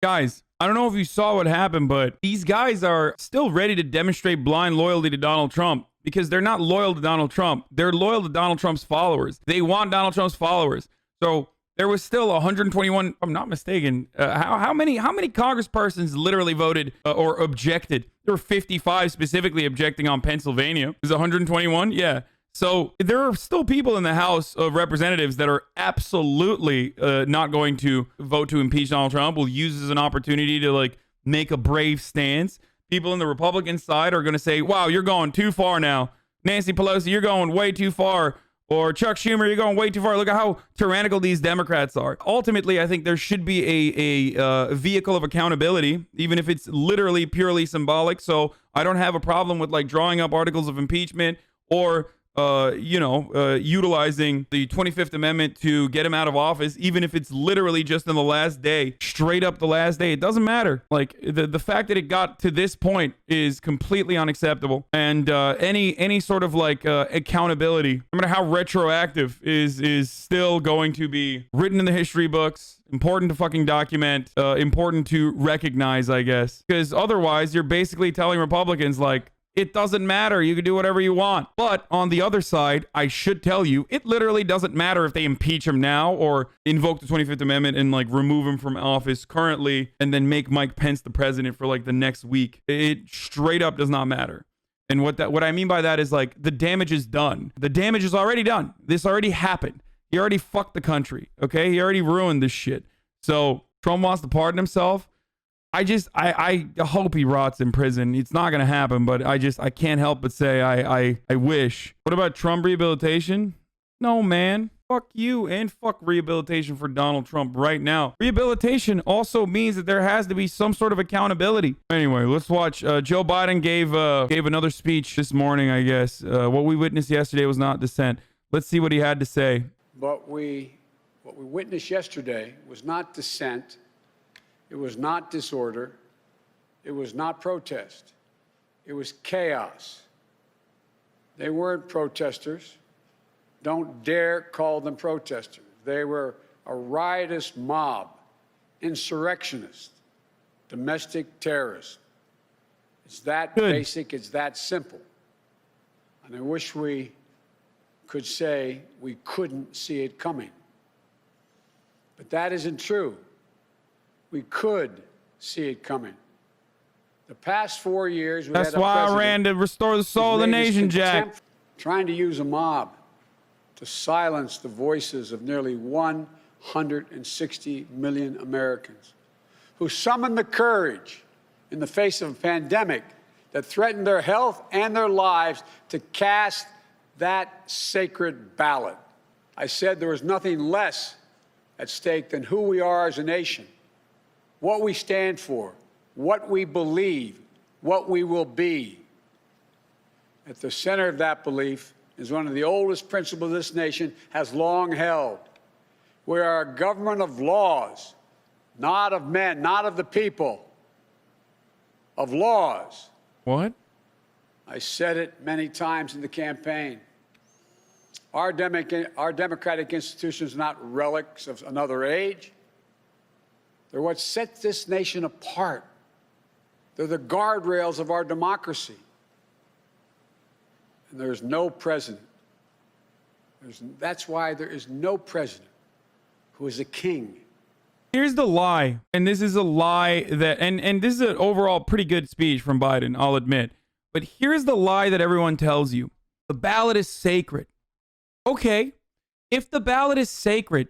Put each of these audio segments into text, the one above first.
Guys, I don't know if you saw what happened, but these guys are still ready to demonstrate blind loyalty to Donald Trump because they're not loyal to Donald Trump. They're loyal to Donald Trump's followers. They want Donald Trump's followers. So there was still 121, if I'm not mistaken. How many congresspersons literally voted or objected? There were 55 specifically objecting on Pennsylvania. It was 121? Yeah. So there are still people in the House of Representatives that are absolutely not going to vote to impeach Donald Trump. Will use this as an opportunity to like make a brave stance. People in the Republican side are going to say, wow, you're going too far now. Nancy Pelosi, you're going way too far. Or Chuck Schumer, you're going way too far. Look at how tyrannical these Democrats are. Ultimately, I think there should be a vehicle of accountability, even if it's literally purely symbolic. So I don't have a problem with like drawing up articles of impeachment or utilizing the 25th Amendment to get him out of office, even if it's literally just in the last day, straight up the last day. It doesn't matter. Like the fact that it got to this point is completely unacceptable. And any sort of like accountability, no matter how retroactive, is still going to be written in the history books. Important to fucking document, important to recognize, I guess, because otherwise you're basically telling Republicans like, it doesn't matter. You can do whatever you want. But on the other side, I should tell you, it literally doesn't matter if they impeach him now or invoke the 25th Amendment and like remove him from office currently and then make Mike Pence the president for like the next week. It straight up does not matter. And what I mean by that is like the damage is done. The damage is already done. This already happened. He already fucked the country. Okay. He already ruined this shit. So Trump wants to pardon himself. I hope he rots in prison. It's not going to happen, but I can't help but say I wish. What about Trump rehabilitation? No, man. Fuck you and fuck rehabilitation for Donald Trump right now. Rehabilitation also means that there has to be some sort of accountability. Anyway, let's watch. Joe Biden gave another speech this morning, I guess. What we witnessed yesterday was not dissent. Let's see what he had to say. But what we witnessed yesterday was not dissent. It was not disorder. It was not protest. It was chaos. They weren't protesters. Don't dare call them protesters. They were a riotous mob, insurrectionists, domestic terrorists. It's that basic. It's that simple. And I wish we could say we couldn't see it coming. But that isn't true. We could see it coming. The past 4 years, we That's had a why I president ran to restore the soul of the nation, Jack. Trying to use a mob to silence the voices of nearly 160 million Americans who summoned the courage in the face of a pandemic that threatened their health and their lives to cast that sacred ballot. I said there was nothing less at stake than who we are as a nation, what we stand for, what we believe, what we will be. At the center of that belief is one of the oldest principles this nation has long held. We are a government of laws, not of men, not of the people, of laws. What? I said it many times in the campaign. Our democratic institutions are not relics of another age. They're what sets this nation apart. They're the guardrails of our democracy. And there's no president. That's why there is no president who is a king. Here's the lie, and this is a lie that, and this is an overall pretty good speech from Biden, I'll admit. But here's the lie that everyone tells you. The ballot is sacred. Okay, if the ballot is sacred,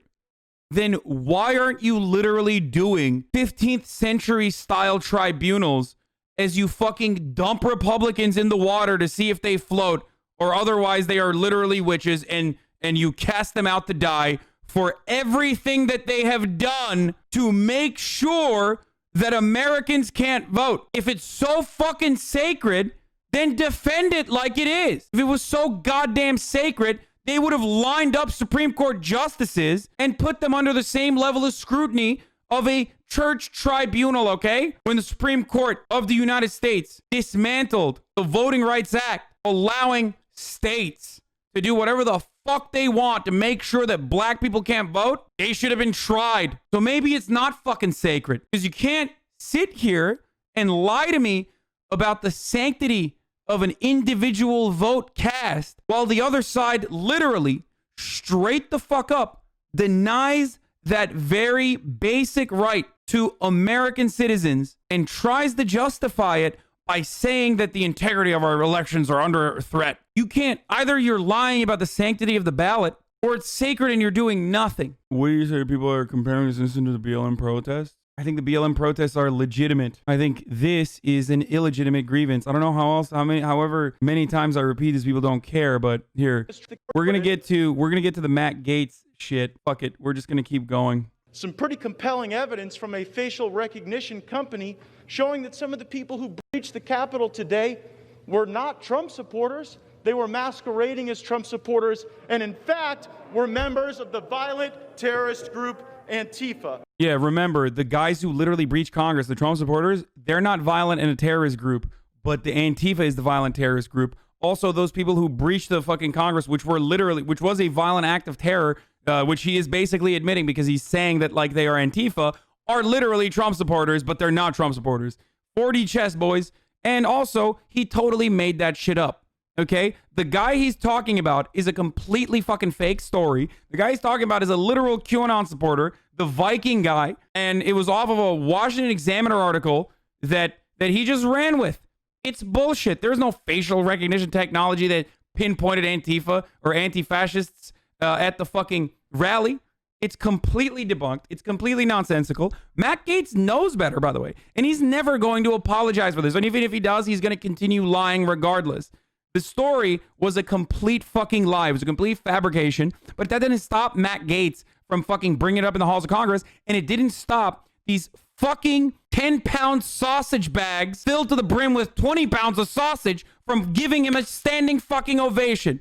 then why aren't you literally doing 15th century style tribunals as you fucking dump Republicans in the water to see if they float, or otherwise they are literally witches, and you cast them out to die for everything that they have done to make sure that Americans can't vote? If it's so fucking sacred, then defend it like it is. If it was so goddamn sacred, they would have lined up Supreme Court justices and put them under the same level of scrutiny of a church tribunal, okay? When the Supreme Court of the United States dismantled the Voting Rights Act, allowing states to do whatever the fuck they want to make sure that black people can't vote, they should have been tried. So maybe it's not fucking sacred, because you can't sit here and lie to me about the sanctity of an individual vote cast while the other side literally straight the fuck up denies that very basic right to American citizens and tries to justify it by saying that the integrity of our elections are under threat. You can't. Either you're lying about the sanctity of the ballot, or it's sacred and you're doing nothing. What do you say? People are comparing this into the BLM protests? I think the BLM protests are legitimate. I think this is an illegitimate grievance. I don't know however many times I repeat this, people don't care, but here, we're gonna get to the Matt Gaetz shit. Fuck it. We're just gonna keep going. Some pretty compelling evidence from a facial recognition company showing that some of the people who breached the Capitol today were not Trump supporters. They were masquerading as Trump supporters, and in fact, were members of the violent terrorist group Antifa. Yeah, remember, the guys who literally breached Congress, the Trump supporters, they're not violent in a terrorist group, but the Antifa is the violent terrorist group. Also, those people who breached the fucking Congress, which was a violent act of terror, which he is basically admitting because he's saying that like they are Antifa, are literally Trump supporters, but they're not Trump supporters. 4D chess, boys. And also, he totally made that shit up. Okay? The guy he's talking about is a completely fucking fake story. The guy he's talking about is a literal QAnon supporter, the Viking guy, and it was off of a Washington Examiner article that he just ran with. It's bullshit. There's no facial recognition technology that pinpointed Antifa or anti-fascists at the fucking rally. It's completely debunked. It's completely nonsensical. Matt Gaetz knows better, by the way, and he's never going to apologize for this. And even if he does, he's going to continue lying regardless. The story was a complete fucking lie. It was a complete fabrication, but that didn't stop Matt Gaetz from fucking bringing it up in the halls of Congress, and it didn't stop these fucking 10-pound sausage bags filled to the brim with 20 pounds of sausage from giving him a standing fucking ovation.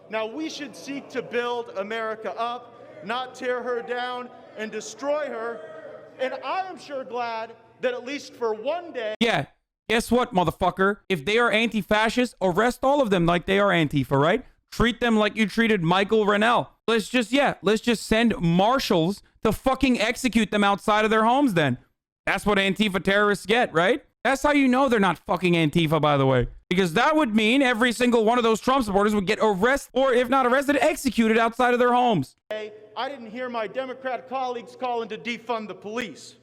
Now, we should seek to build America up, not tear her down and destroy her. And I am sure glad that at least for one day... Yeah, guess what, motherfucker? If they are anti-fascist, arrest all of them like they are Antifa, right? Treat them like you treated Michael Rennell. Let's just send marshals to fucking execute them outside of their homes then. That's what Antifa terrorists get, right? That's how you know they're not fucking Antifa, by the way. Because that would mean every single one of those Trump supporters would get arrested, or if not arrested, executed outside of their homes. I didn't hear my Democrat colleagues calling to defund the police.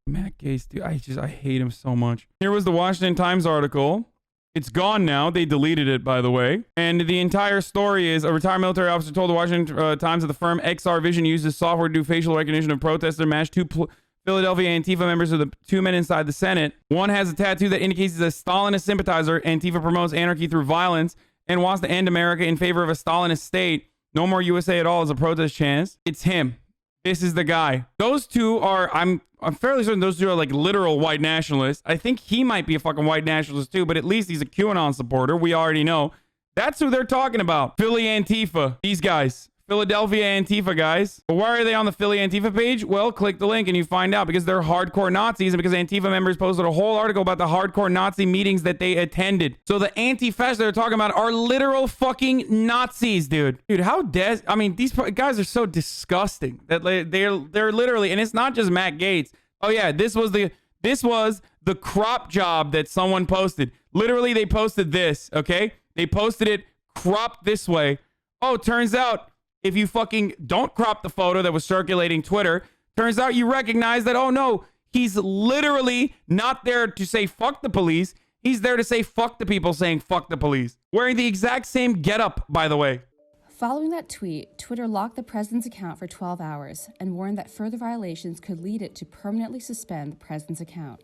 Matt Gaetz, dude, I hate him so much. Here was the Washington Times article. It's gone now. They deleted it, by the way. And the entire story is a retired military officer told the Washington Times that the firm XR Vision uses software to do facial recognition of protesters, matched two Philadelphia Antifa members of the two men inside the Senate. One has a tattoo that indicates he's a Stalinist sympathizer. Antifa promotes anarchy through violence and wants to end America in favor of a Stalinist state. No more USA at all as a protest chance. It's him. This is the guy. Those two are, I'm fairly certain those two are like literal white nationalists. I think he might be a fucking white nationalist too, but at least he's a QAnon supporter. We already know. That's who they're talking about. Philly Antifa. These guys. Philadelphia Antifa guys. But why are they on the Philly Antifa page? Well, click the link and you find out, because they're hardcore Nazis and because Antifa members posted a whole article about the hardcore Nazi meetings that they attended. So the anti-fascists they're talking about are literal fucking Nazis, dude. Dude, I mean, these guys are so disgusting that they're literally, and it's not just Matt Gaetz. Oh yeah, this was the crop job that someone posted. Literally, they posted this, okay? They posted it cropped this way. Oh, turns out if you fucking don't crop the photo that was circulating Twitter, turns out you recognize that, oh no, he's literally not there to say fuck the police. He's there to say fuck the people saying fuck the police. Wearing the exact same getup, by the way. Following that tweet, Twitter locked the president's account for 12 hours and warned that further violations could lead it to permanently suspend the president's account.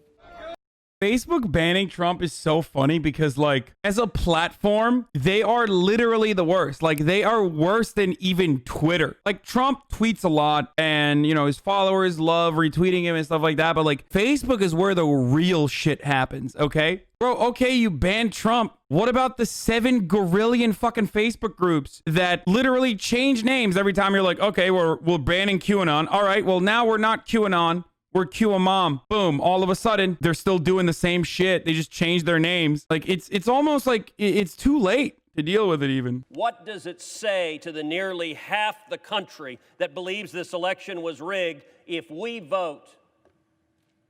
Facebook banning Trump is so funny because, like, as a platform, they are literally the worst. Like, they are worse than even Twitter. Like, Trump tweets a lot and, you know, his followers love retweeting him and stuff like that. But, like, Facebook is where the real shit happens, okay? Bro, okay, you banned Trump. What about the 7 gorillion fucking Facebook groups that literally change names every time you're like, okay, we're banning QAnon. All right, well, now we're not QAnon. we're QAnon. Boom. All of a sudden, they're still doing the same shit. They just changed their names. Like, it's almost like it's too late to deal with it even. What does it say to the nearly half the country that believes this election was rigged if we vote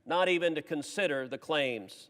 not even to consider the claims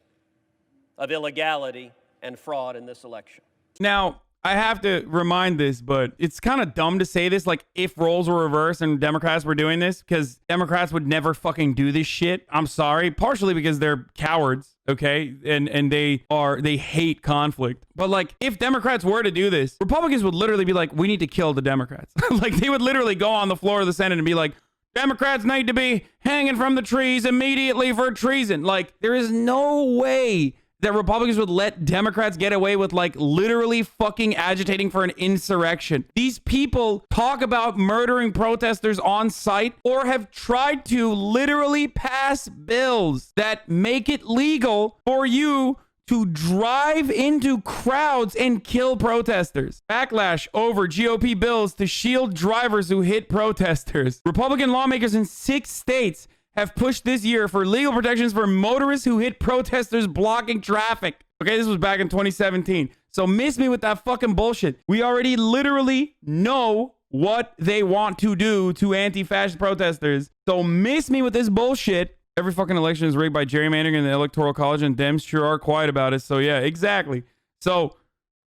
of illegality and fraud in this election? Now, I have to remind this, but it's kind of dumb to say this, like if roles were reversed and Democrats were doing this, because Democrats would never fucking do this shit. I'm sorry. Partially because they're cowards, okay? And they hate conflict. But like if Democrats were to do this, Republicans would literally be like, we need to kill the Democrats. Like they would literally go on the floor of the Senate and be like, Democrats need to be hanging from the trees immediately for treason. Like there is no way that Republicans would let Democrats get away with like literally fucking agitating for an insurrection. These people talk about murdering protesters on site or have tried to literally pass bills that make it legal for you to drive into crowds and kill protesters. Backlash over GOP bills to shield drivers who hit protesters. Republican lawmakers in 6 states have pushed this year for legal protections for motorists who hit protesters blocking traffic. Okay, this was back in 2017. So miss me with that fucking bullshit. We already literally know what they want to do to anti-fascist protesters. So miss me with this bullshit. Every fucking election is rigged by gerrymandering in the Electoral College, and Dems sure are quiet about it. So yeah, exactly. So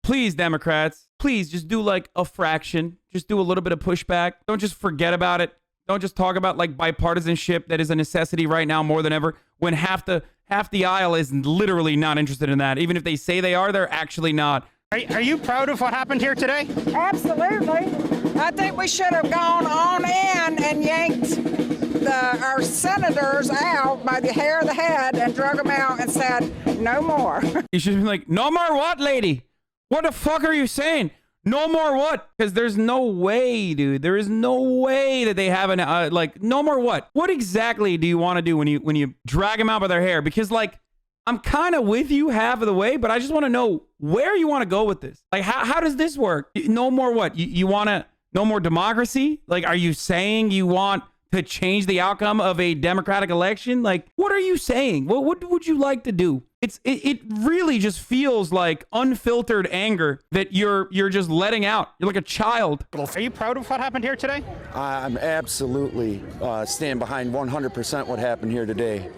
please, Democrats, please just do like a fraction. Just do a little bit of pushback. Don't just forget about it. Don't just talk about like bipartisanship that is a necessity right now more than ever, when half the aisle is literally not interested in that. Even if they say they are, they're actually not. Are you proud of what happened here today? Absolutely. I think we should have gone on in and yanked our senators out by the hair of the head and drug them out and said, no more. You should be like, no more what, lady? What the fuck are you saying? No more what? Because there's no way, dude. There is no way that they have an like no more what? What exactly do you want to do when you drag them out by their hair? Because like I'm kind of with you half of the way, but I just want to know where you want to go with this. Like how does this work? No more what? You want to no more democracy? Like are you saying you want to change the outcome of a democratic election? Like what are you saying? What would you like to do? It really just feels like unfiltered anger that you're just letting out. You're like a child. Are you proud of what happened here today? I'm absolutely stand behind 100% what happened here today.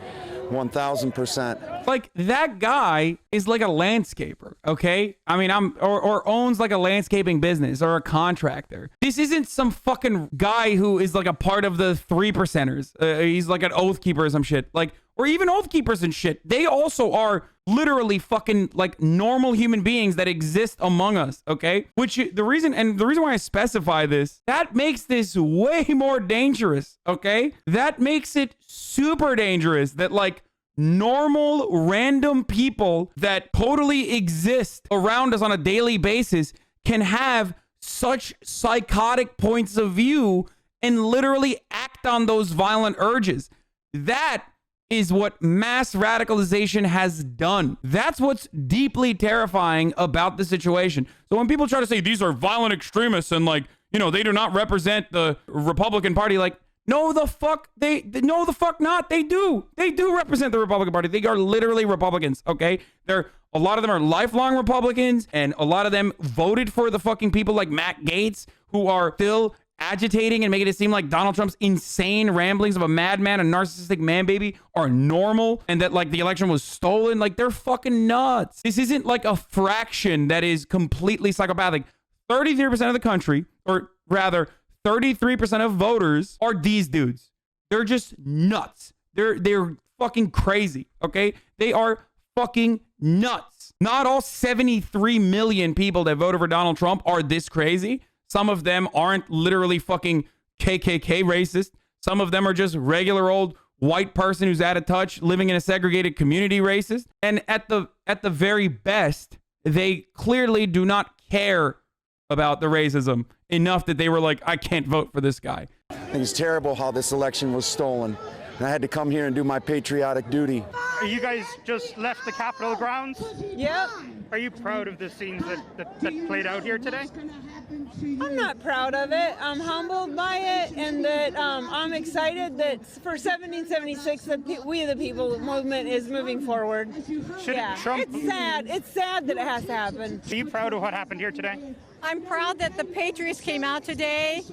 1,000%. Like that guy is like a landscaper, okay? I mean, or owns like a landscaping business or a contractor. This isn't some fucking guy who is like a part of the 3%ers. He's like an oath keeper or some shit. Like, or even oath keepers and shit. They also are literally fucking like normal human beings that exist among us, okay? Which the reason why I specify this, that makes this way more dangerous, okay? That makes it super dangerous that like normal random people that totally exist around us on a daily basis can have such psychotic points of view and literally act on those violent urges. That is what mass radicalization has done. That's what's deeply terrifying about the situation. So when people try to say these are violent extremists and like, you know, they do not represent the Republican Party, like, no the fuck not. They do represent the Republican Party. They are literally Republicans, okay? A lot of them are lifelong Republicans, and a lot of them voted for the fucking people like Matt Gaetz, who are still agitating and making it seem like Donald Trump's insane ramblings of a madman, a narcissistic man baby, are normal, and that like the election was stolen. Like they're fucking nuts. This isn't like a fraction that is completely psychopathic. 33% of the country, or rather 33% of voters, are these dudes. They're just nuts. They're fucking crazy, okay? They are fucking nuts. Not all 73 million people that voted for Donald Trump are this crazy. Some of them aren't literally fucking KKK racist. Some of them are just regular old white person who's out of touch, living in a segregated community racist. And at the very best, they clearly do not care about the racism enough that they were like, I can't vote for this guy. I think it's terrible how this election was stolen. And I had to come here and do my patriotic duty. You guys just left the Capitol grounds? Yep. Are you proud of the scenes that played out here today? I'm not proud of it. I'm humbled by it, and that I'm excited that for 1776 that we the people movement is moving forward. It's sad. It's sad that it has to happen. Are you proud of what happened here today? I'm proud that the Patriots came out today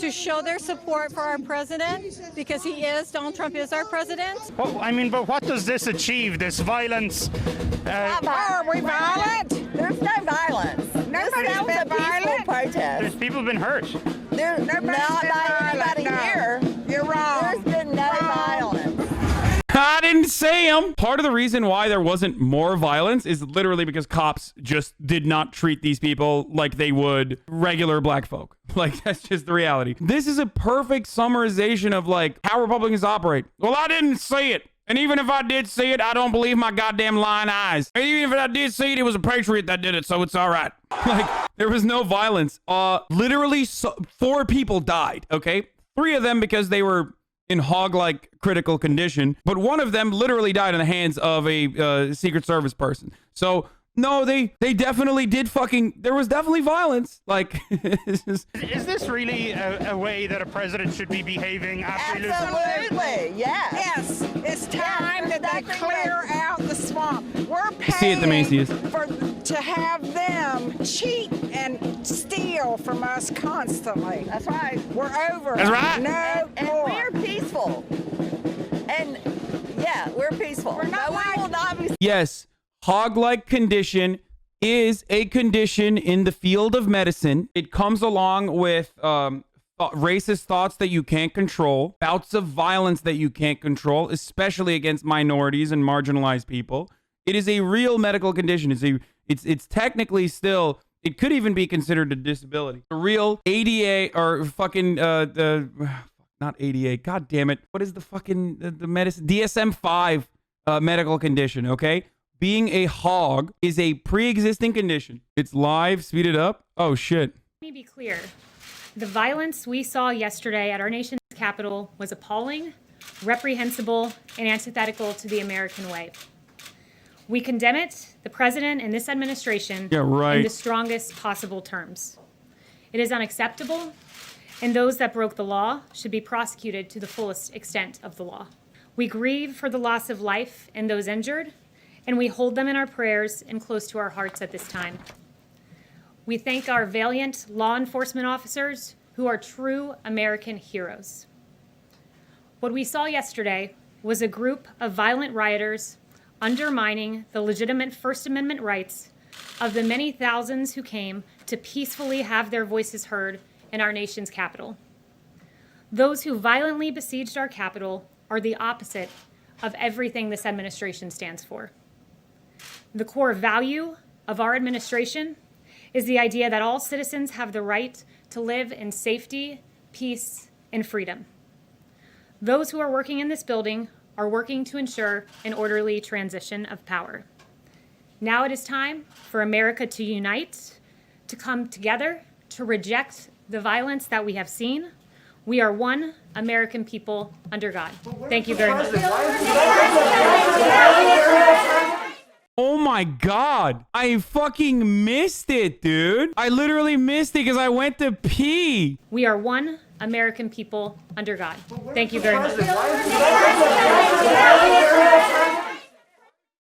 to show their support for our president, because Donald Trump is our president. Well, I mean, but what does this achieve, this violence? Are we violent? There's no violence. Nobody's been violent. Protest. People have been hurt. There's not by anybody here. You're wrong. There's been no violence. I didn't say him. Part of the reason why there wasn't more violence is literally because cops just did not treat these people like they would regular black folk. Like, that's just the reality. This is a perfect summarization of like how Republicans operate. Well, I didn't see it. And even if I did see it, I don't believe my goddamn lying eyes. And even if I did see it, it was a patriot that did it, so it's all right. Like, there was no violence. Literally 4 people died, okay? 3 of them because they were in hog-like critical condition, but one of them literally died in the hands of a Secret Service person. So no, they definitely did there was definitely violence. Like, is this really a way that a president should be behaving after losing? Absolutely, yes. Yes, it's time that they clear out the swamp. We're See it, the Macy's. paying to have them cheat and steal from us constantly. That's right. We're over. That's right. No And more. we're peaceful. And yeah, we're peaceful. We're not we will not be. Yes, hog-like condition is a condition in the field of medicine. It comes along with racist thoughts that you can't control, bouts of violence that you can't control, especially against minorities and marginalized people. It is a real medical condition. It's technically still, it could even be considered a disability. A real ADA or fucking not ADA. God damn it! What is the fucking the medicine DSM-5 medical condition? Okay. Being a hog is a pre-existing condition. It's live, speed it up. Oh, shit. Let me be clear. The violence we saw yesterday at our nation's capital was appalling, reprehensible, and antithetical to the American way. We condemn it, the president and this administration, in the strongest possible terms. It is unacceptable, and those that broke the law should be prosecuted to the fullest extent of the law. We grieve for the loss of life and those injured, and we hold them in our prayers and close to our hearts at this time. We thank our valiant law enforcement officers who are true American heroes. What we saw yesterday was a group of violent rioters undermining the legitimate First Amendment rights of the many thousands who came to peacefully have their voices heard in our nation's capital. Those who violently besieged our capital are the opposite of everything this administration stands for. The core value of our administration is the idea that all citizens have the right to live in safety, peace, and freedom. Those who are working in this building are working to ensure an orderly transition of power. Now it is time for America to unite, to come together, to reject the violence that we have seen. We are one American people under God. Thank you very much. Oh my God. I fucking missed it, dude. I literally missed it because I went to pee. We are one American people under God. Thank you very much.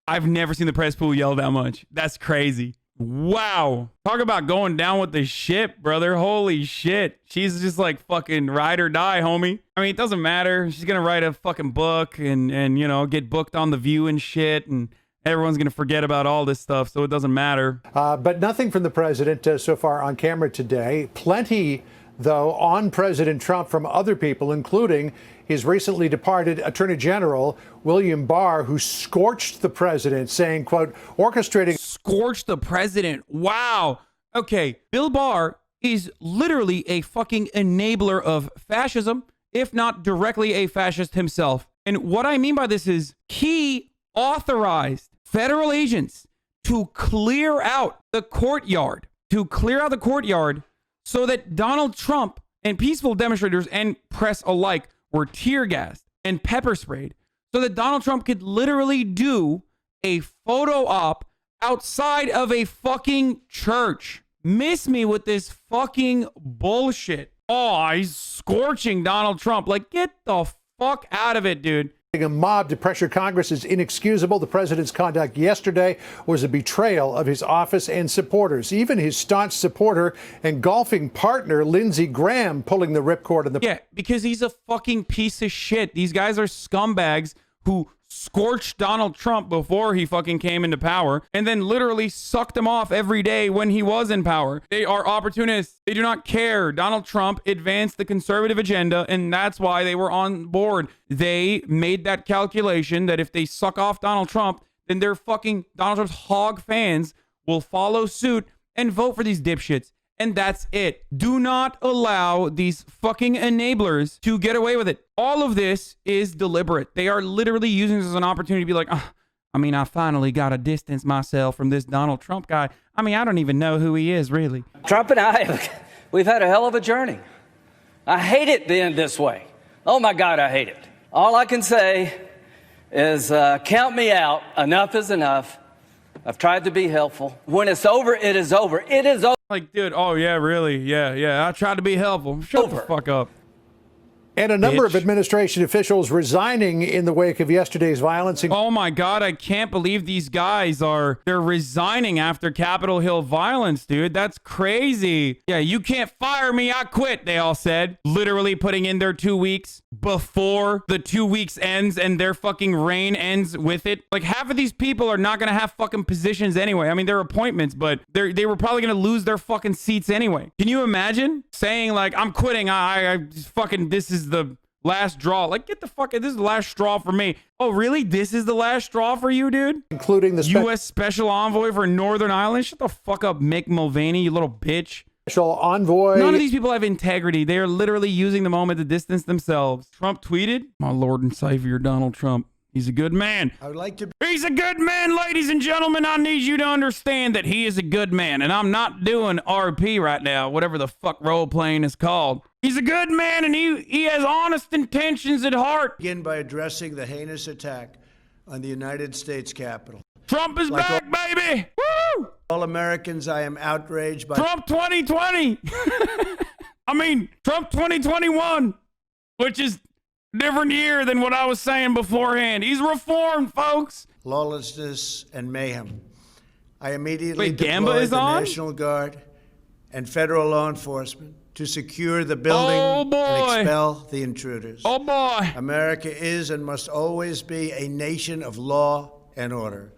I've never seen the press pool yell that much. That's crazy. Wow. Talk about going down with the ship, brother. Holy shit. She's just like fucking ride or die, homie. I mean, it doesn't matter. She's gonna write a fucking book and you know, get booked on The View and shit, and everyone's going to forget about all this stuff, so it doesn't matter. But nothing from the president so far on camera today. Plenty, though, on President Trump from other people, including his recently departed Attorney General, William Barr, who scorched the president, saying, quote, orchestrating... Scorched the president. Wow. Okay, Bill Barr is literally a fucking enabler of fascism, if not directly a fascist himself. And what I mean by this is he authorized federal agents to clear out the courtyard, so that Donald Trump and peaceful demonstrators and press alike were tear gassed and pepper sprayed so that Donald Trump could literally do a photo op outside of a fucking church. Miss me with this fucking bullshit. Oh, he's scorching Donald Trump. Like, get the fuck out of it, dude. A mob to pressure Congress is inexcusable. The president's conduct yesterday was a betrayal of his office and supporters. Even his staunch supporter and golfing partner, Lindsey Graham, pulling the ripcord in the... Yeah, because he's a fucking piece of shit. These guys are scumbags who scorched Donald Trump before he fucking came into power and then literally sucked him off every day when he was in power. They are opportunists. They do not care. Donald Trump advanced the conservative agenda, and that's why they were on board. They made that calculation that if they suck off Donald Trump, then their fucking Donald Trump's hog fans will follow suit and vote for these dipshits. And that's it. Do not allow these fucking enablers to get away with it. All of this is deliberate. They are literally using this as an opportunity to be like, I finally got to distance myself from this Donald Trump guy. I don't even know who he is, really. Trump and I, we've had a hell of a journey. I hate it being this way. Oh my God, I hate it. All I can say is count me out. Enough is enough. I've tried to be helpful. When it's over, it is over. It is over. Like, dude, oh yeah, really? Yeah. I tried to be helpful. Shut the fuck up. And a number of administration officials resigning in the wake of yesterday's violence. Oh my God, I can't believe these guys they're resigning after Capitol Hill violence, dude. That's crazy. Yeah, you can't fire me, I quit, they all said. Literally putting in their 2 weeks before the 2 weeks ends and their fucking reign ends with it. Like, half of these people are not gonna have fucking positions anyway. They're appointments, but they were probably gonna lose their fucking seats anyway. Can you imagine saying like, I'm quitting, I just fucking, this is the last straw. Like, get the fuck, this is the last straw for me. Oh, really? This is the last straw for you, dude? Including the U.S. Special Envoy for Northern Ireland? Shut the fuck up, Mick Mulvaney, you little bitch. Special Envoy. None of these people have integrity. They are literally using the moment to distance themselves. Trump tweeted, my Lord and Savior Donald Trump. He's a good man. I would like to. He's a good man, ladies and gentlemen. I need you to understand that he is a good man. And I'm not doing RP right now, whatever the fuck role playing is called. He's a good man and he has honest intentions at heart. Begin by addressing the heinous attack on the United States Capitol. Trump is back, baby. Woo! All Americans, I am outraged by Trump 2020. Trump 2021, which is different year than what I was saying beforehand. He's reformed, folks. Lawlessness and mayhem. I immediately deployed the National Guard and federal law enforcement to secure the building and expel the intruders. Oh boy. America is and must always be a nation of law and order.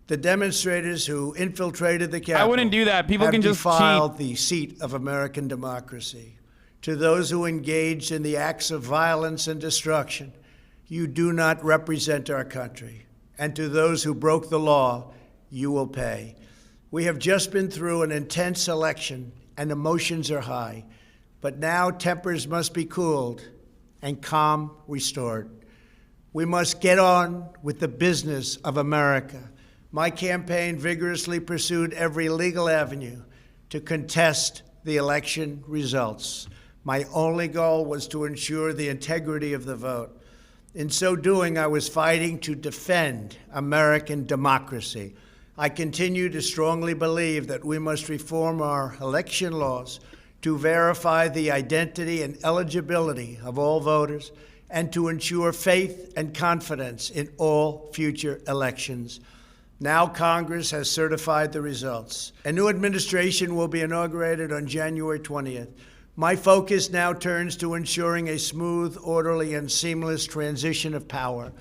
The demonstrators who infiltrated the Capitol I wouldn't do that. People have can just defiled cheat. the seat of American democracy. To those who engaged in the acts of violence and destruction, you do not represent our country. And to those who broke the law, you will pay. We have just been through an intense election and emotions are high, but now tempers must be cooled and calm restored. We must get on with the business of America. My campaign vigorously pursued every legal avenue to contest the election results. My only goal was to ensure the integrity of the vote. In so doing, I was fighting to defend American democracy. I continue to strongly believe that we must reform our election laws to verify the identity and eligibility of all voters and to ensure faith and confidence in all future elections. Now Congress has certified the results. A new administration will be inaugurated on January 20th. My focus now turns to ensuring a smooth, orderly, and seamless transition of power.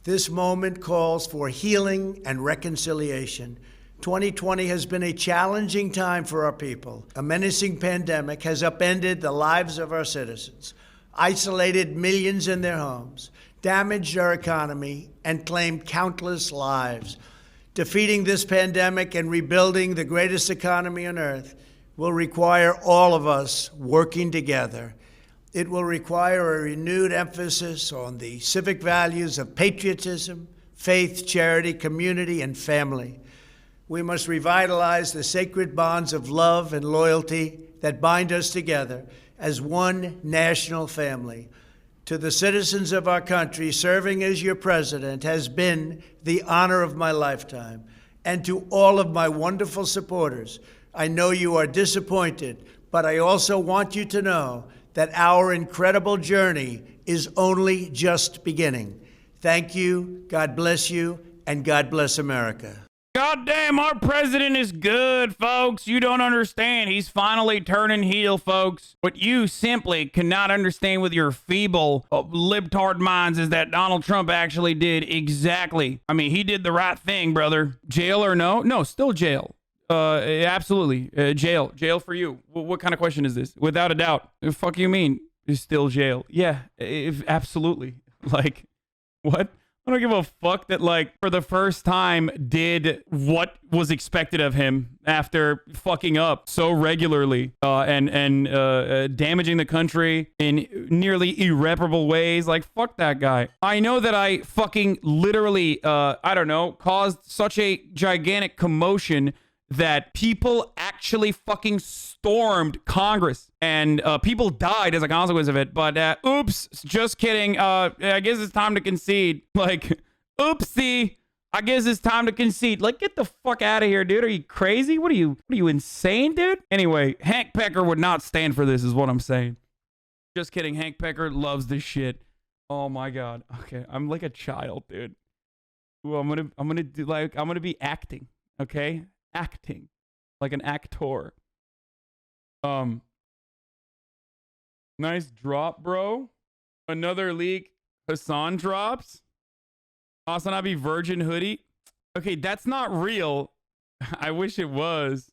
This moment calls for healing and reconciliation. 2020 has been a challenging time for our people. A menacing pandemic has upended the lives of our citizens, isolated millions in their homes, damaged our economy, and claimed countless lives. Defeating this pandemic and rebuilding the greatest economy on earth will require all of us working together. It will require a renewed emphasis on the civic values of patriotism, faith, charity, community, and family. We must revitalize the sacred bonds of love and loyalty that bind us together as one national family. To the citizens of our country, serving as your president has been the honor of my lifetime. And to all of my wonderful supporters, I know you are disappointed, but I also want you to know that our incredible journey is only just beginning. Thank you, God bless you, and God bless America. God damn, our president is good, folks. You don't understand. He's finally turning heel, folks. What you simply cannot understand with your feeble, libtard minds is that Donald Trump actually did exactly. I mean, he did the right thing, brother. Jail or no? No, still jail. Absolutely. Jail. Jail for you. What kind of question is this? Without a doubt. The fuck you mean? It's still jail. Yeah, absolutely. Like, what? I don't give a fuck that, like, for the first time did what was expected of him after fucking up so regularly and damaging the country in nearly irreparable ways. Like, fuck that guy. I know that I fucking literally, I don't know, caused such a gigantic commotion that people actually fucking stormed Congress and people died as a consequence of it. But oops, just kidding. I guess it's time to concede. Like, oopsie, I guess it's time to concede. Like, get the fuck out of here, dude. Are you crazy? What are you insane, dude? Anyway, Hank Pecker would not stand for this is what I'm saying. Just kidding. Hank Pecker loves this shit. Oh my God. Okay, I'm like a child, dude. Ooh, I'm gonna be acting, okay? Acting like an actor. Nice drop, bro. Another leak. Hasan drops. HasanAbi virgin hoodie. Okay, that's not real. I wish it was.